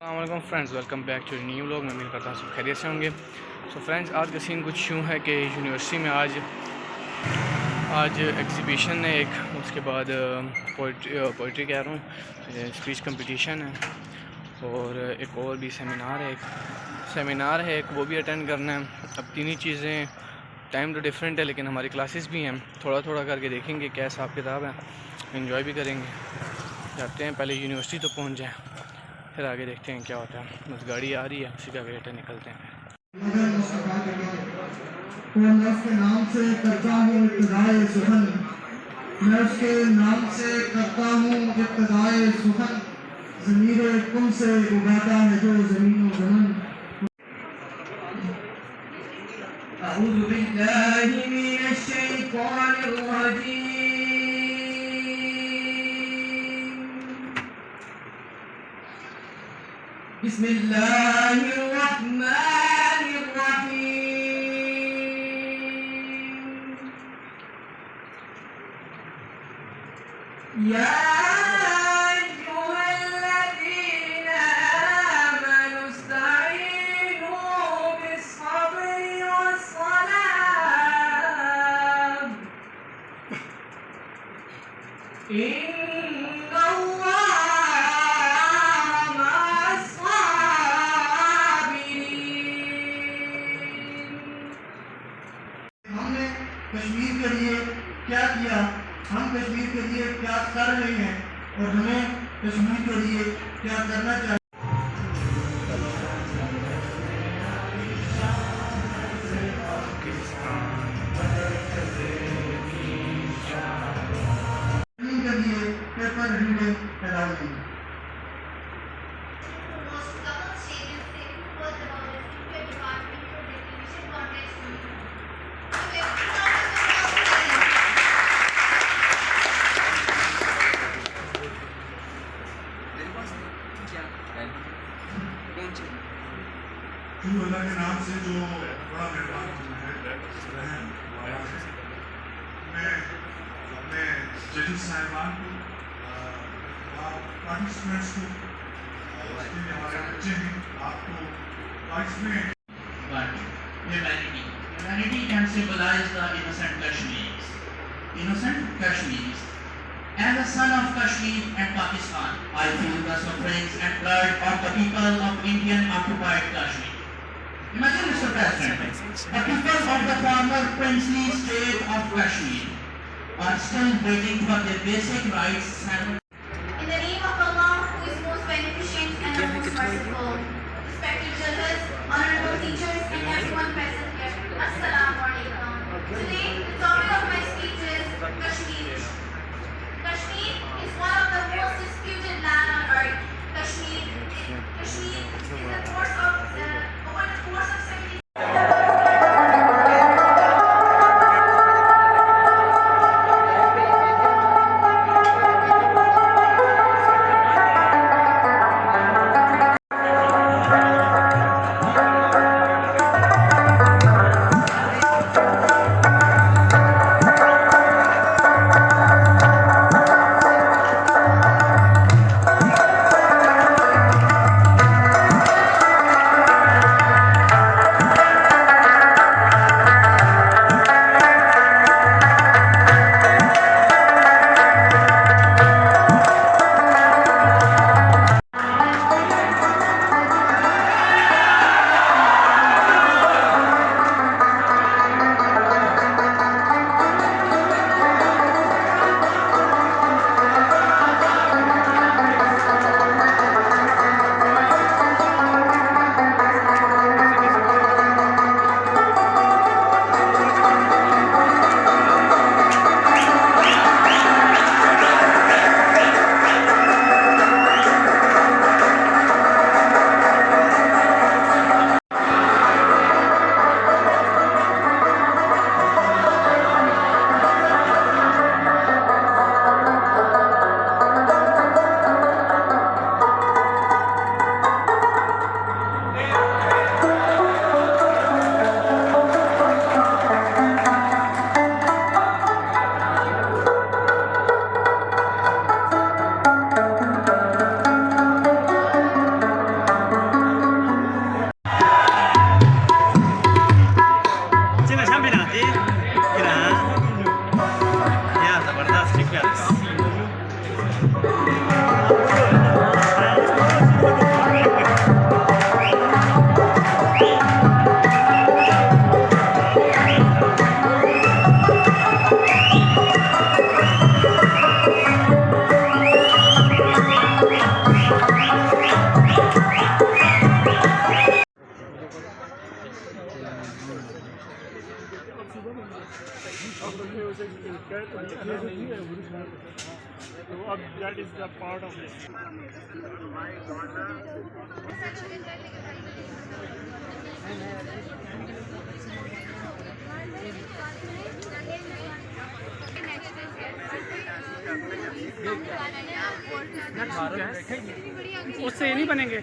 अस्सलाम friends, welcome back to new vlog. मैं उम्मीद करता हूँ सब खैरियत से होंगे। सो फ्रेंड्स, आज का सीन कुछ यूँ है कि यूनिवर्सिटी में आज एग्जीबिशन है एक, उसके बाद पोइट्री कह रहा हूँ, स्पीच कंपटीशन है और एक और भी सेमिनार है एक, वो भी अटेंड करना है। अब तीन ही चीज़ें, टाइम तो डिफरेंट है लेकिन हमारी क्लासेस भी हैं, थोड़ा थोड़ा करके देखेंगे क्या हिसाब किताब है, एंजॉय भी करेंगे। जाते हैं, पहले यूनिवर्सिटी तो पहुँच जाएँ, फिर आगे देखते हैं क्या होता है। बस गाड़ी आ रही है, उसी का वेट है, निकलते हैं। मैं उसके नाम से करता हूँ इब्तिदाए सुखन, मैं उसके नाम से करता हूँ इब्तिदाए सुखन, ज़मीरे कुल से उगाता है जो ज़मीन व ज़मन। अऊज़ु बिल्लाहि मिनश शैतानिर रजीम। बिस्मिल्लाहिर रहमानिर रहीम। या अय्युहल्लज़ीना आमनु इस्तईनु बिस्सब्रि वस्सलाह, इन्नल्लाहा मअस साबिरीन। हमने कश्मीर के लिए क्या किया, हम कश्मीर के लिए क्या कर रहे हैं और हमें कश्मीर के लिए क्या करना चाहिए। के लिए पेपर रीडिंग अलाउड अल्लाह के नाम से जो बड़ा मेहरबान है मैं अपने जजेस साहिबान को, पार्टिसिपेंट्स को, उसके लिए हमारे बच्चे हैं, आपको participant. Humanity can symbolize the innocent Kashmiris. As a son of Kashmir and Pakistan, I feel the sufferings and blood of the people of Indian occupied Kashmir. Imagine, Mr. President, the people of the former princely state of Kashmir are still waiting for their basic rights. In the name of Allah, who is most beneficent and the most merciful, respected judges, honorable teachers, and everyone present here, Assalam-u. Today, the topic of my speech is Kashmir. Kashmir is one of the most disputed land on earth. Kashmir is the course of 70. So that is the part of it. उससे ये नहीं बनेंगे।